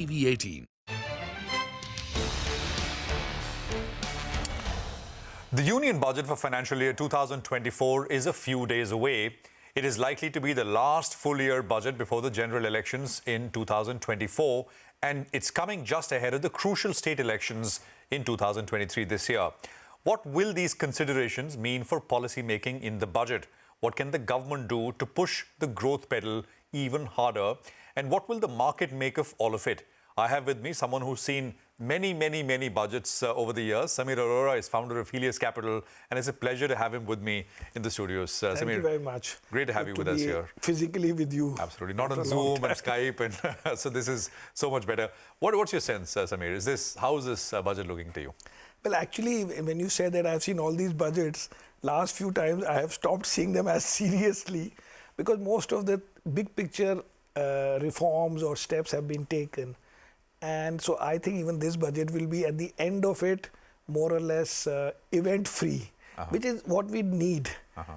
TV18. The Union Budget for financial year 2024 is a few days away. It is likely to be the last full-year budget before the general elections in 2024, and it's coming just ahead of the crucial state elections in 2023 this year. What will these considerations mean for policy making in the budget? What can the government do to push the growth pedal even harder? And what will the market make of all of it? I have with me someone who's seen many budgets over the years. Samir Arora is founder of Helios Capital, and it's a pleasure to have him with me in the studios. Thank Samir, you very much. Great to have you with us here. Physically with you. Absolutely. Not on Zoom and Skype, and so this is so much better. What's your sense, Samir? How is this budget looking to you? Well, actually, when you say that I've seen all these budgets, last few times I have stopped seeing them as seriously because most of the big picture reforms or steps have been taken. And so I think even this budget will be at the end of it more or less event-free, which is what we need.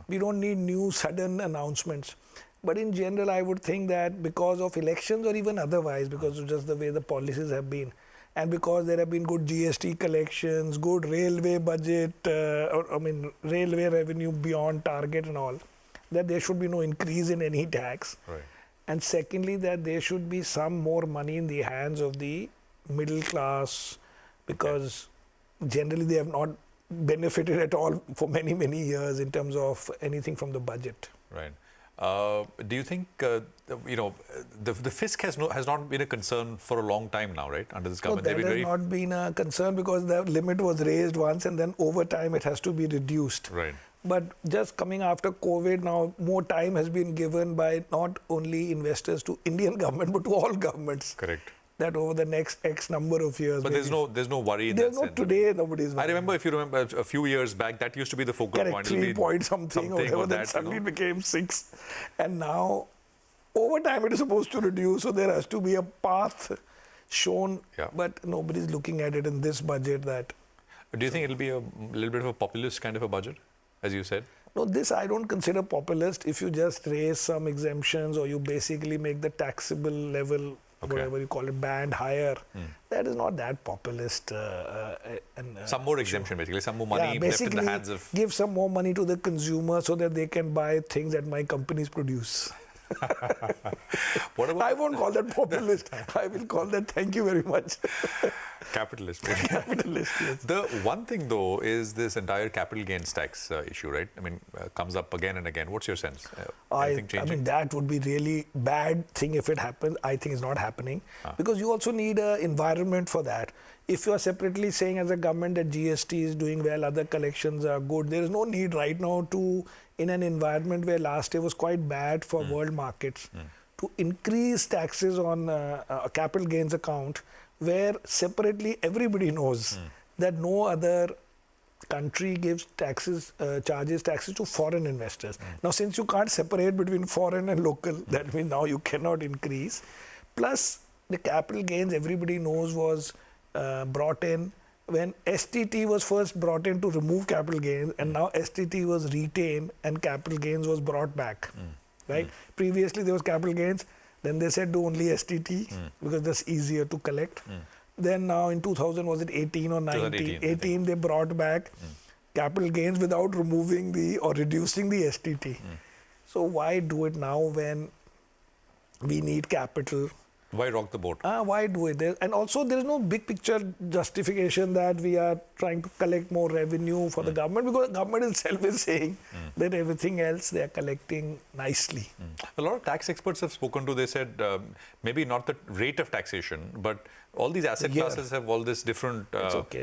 We don't need new sudden announcements. But in general, I would think that because of elections or even otherwise, because of just the way the policies have been, and because there have been good GST collections, good railway budget, railway revenue beyond target and all, that there should be no increase in any tax. Right. And secondly, that there should be some more money in the hands of the middle class, because generally they have not benefited at all for many years in terms of anything from the budget. Right. Do you think, the fisc has not been a concern for a long time now, right, under this government? No, that has not been a concern because the limit was raised once and then over time it has to be reduced. Right. But just coming after COVID now, more time has been given by not only investors to Indian government, but to all governments. Correct. That over the next X number of years. But there's no worry in there's that no sense. Today, nobody's worried. I remember, if you remember, a few years back, that used to be the focal Correct, point. 3 point something or whatever, then suddenly it became 6. And now, over time, it is supposed to reduce, so there has to be a path shown, but nobody's looking at it in this budget. That. Do you think it'll be a little bit of a populist kind of a budget, as you said? No, this I don't consider populist. If you just raise some exemptions or you basically make the taxable level, whatever you call it, band higher, that is not that populist. Some more exemption, basically, some more money left in the hands of... give some more money to the consumer so that they can buy things that my companies produce. I won't call that populist. I will call that thank you very much. Capitalist. Capitalist, yes. The one thing, though, is this entire capital gains tax issue, right? I mean, comes up again and again. What's your sense? I mean, that would be really bad thing if it happens. I think it's not happening because you also need an environment for that. If you are separately saying as a government that GST is doing well, other collections are good, there is no need right now to, in an environment where last year was quite bad for world markets, to increase taxes on a capital gains account where separately everybody knows that no other country gives taxes, charges taxes to foreign investors. Now, since you can't separate between foreign and local, that means now you cannot increase. Plus, the capital gains, everybody knows, was brought in when STT was first brought in to remove capital gains, and now STT was retained and capital gains was brought back. Right? Previously, there was capital gains. Then they said do only STT because that's easier to collect. Then now in 2000, was it 18 or 19? 18 they brought back capital gains without removing or reducing the STT. So why do it now when we need capital? Why rock the boat? Why do it? And also there is no big picture justification that we are trying to collect more revenue for the government, because the government itself is saying that everything else they are collecting nicely. A lot of tax experts have spoken to, they said maybe not the rate of taxation, but all these asset classes have all these different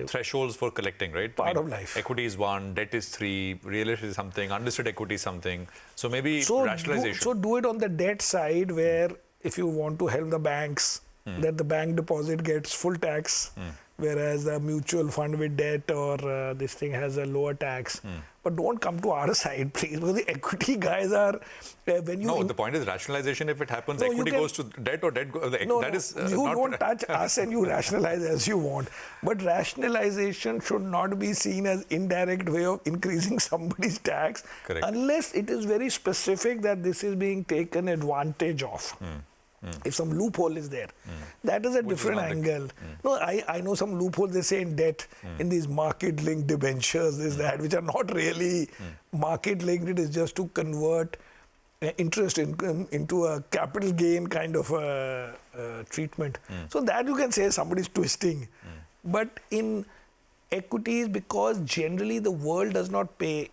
thresholds for collecting, right? Part of life. Equity is 1, debt is 3, real estate is something, unlisted equity is something. So maybe rationalization. So do it on the debt side where if you want to help the banks, that the bank deposit gets full tax, whereas a mutual fund with debt or this thing has a lower tax. But don't come to our side, please, because the equity guys are... when you no, the point is rationalization. If it happens, equity goes to debt or debt goes... you don't touch us and you rationalize as you want. But rationalization should not be seen as indirect way of increasing somebody's tax. Correct. Unless it is very specific that this is being taken advantage of. if some loophole is there. That is a different angle. No, I know some loopholes they say in debt, in these market-linked debentures, this, that, which are not really market-linked. It is just to convert interest income into a capital gain kind of a treatment. So that you can say somebody's twisting. But in equities, because generally the world does not pay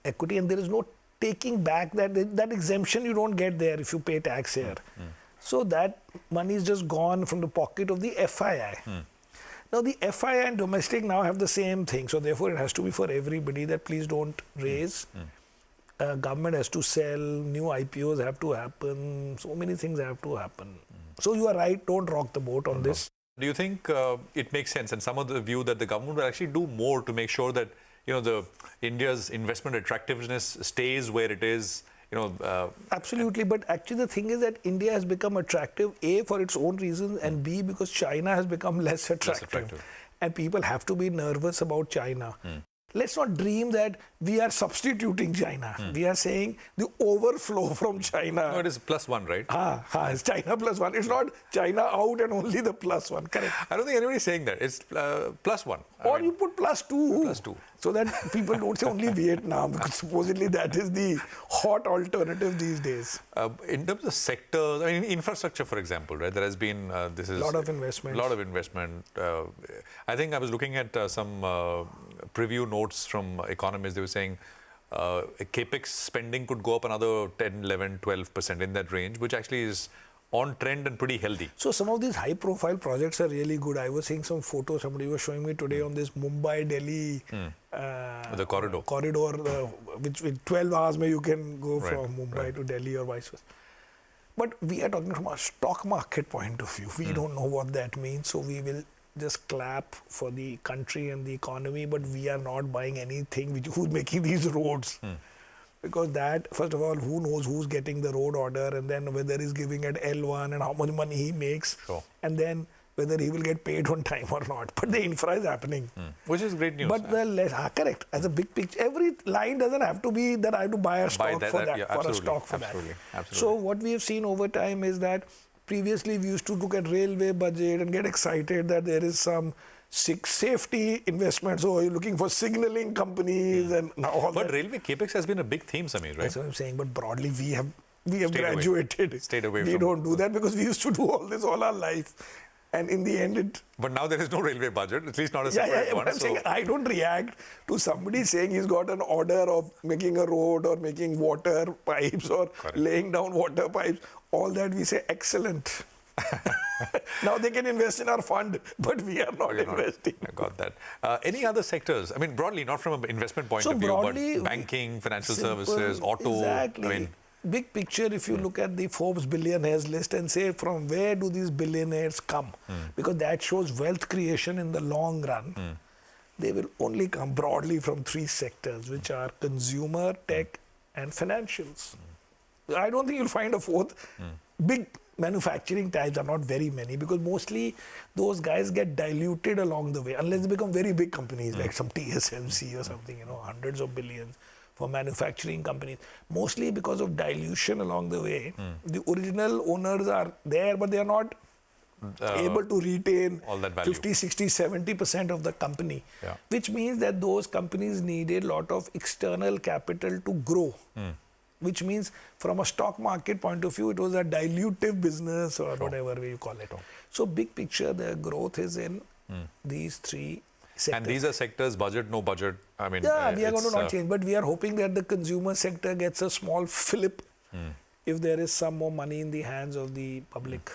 equity and there is no taking back that exemption you don't get there if you pay tax here. So that money is just gone from the pocket of the FII. Now the FII and domestic now have the same thing. So therefore it has to be for everybody that please don't raise. Government has to sell, new IPOs have to happen, so many things have to happen. So you are right, don't rock the boat on this. Do you think it makes sense, and some of the view that the government will actually do more to make sure that India's investment attractiveness stays where it is? Absolutely, but actually the thing is that India has become attractive, A, for its own reasons, and B, because China has become less attractive. And people have to be nervous about China. Let's not dream that we are substituting China. We are saying the overflow from China. No, it is +1, right? It's China +1. It's not China out and only the +1. Correct. I don't think anybody's saying that. It's +1. Or you put +2. +2. So that people don't say only Vietnam, because supposedly that is the hot alternative these days. In terms of sectors, I mean, infrastructure, for example, right? There has been a lot of investment. I think I was looking at some preview notes from economists. They were saying capex spending could go up another 10, 11, 12% in that range, which actually is on trend and pretty healthy. So some of these high-profile projects are really good. I was seeing some photos somebody was showing me today on this Mumbai-Delhi the corridor. Which with 12 hours you can go from Mumbai to Delhi or vice versa. But we are talking from a stock market point of view. We don't know what that means, so we will just clap for the country and the economy, but we are not buying anything who's making these roads. Because that, first of all, who knows who's getting the road order, and then whether he's giving at L1 and how much money he makes, and then whether he will get paid on time or not. But the infra is happening. Which is great news. But correct, as a big picture, every line doesn't have to be that I have to buy a stock for that. So what we have seen over time is that previously we used to look at railway budget and get excited that there is some safety investments. So you're looking for signaling companies and now all But railway capex has been a big theme, Samir, right? That's what I'm saying. But broadly, we have graduated. Stayed away. We don't do that because we used to do all this all our life. And in the end, But now there is no railway budget, at least not a separate one. But I'm saying I don't react to somebody saying he's got an order of making a road or making water pipes or laying down water pipes. All that we say, excellent. Now they can invest in our fund, but we are not investing. I got that. Any other sectors? I mean, broadly, not from an investment point of view, but banking, financial services, auto. Exactly. I mean, big picture, if you look at the Forbes billionaires list and say from where do these billionaires come, because that shows wealth creation in the long run, they will only come broadly from three sectors, which are consumer, tech, and financials. I don't think you'll find a fourth. Big manufacturing types are not very many, because mostly those guys get diluted along the way, unless they become very big companies like some TSMC or something, hundreds of billions. For manufacturing companies, mostly because of dilution along the way. The original owners are there, but they are not able to retain all that value. 50, 60, 70% of the company, which means that those companies needed a lot of external capital to grow, which means from a stock market point of view, it was a dilutive business or whatever way you call it. So big picture, the growth is in these three sectors. And these are sectors, budget, no budget. I mean, we are going to not change, but we are hoping that the consumer sector gets a small flip if there is some more money in the hands of the public.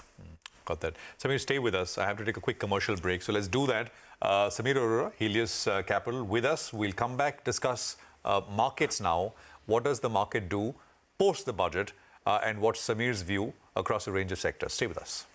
Got that. Samir, stay with us. I have to take a quick commercial break, so let's do that. Samir Arora, Helios Capital, with us. We'll come back, discuss markets now. What does the market do post the budget, and what's Samir's view across a range of sectors? Stay with us.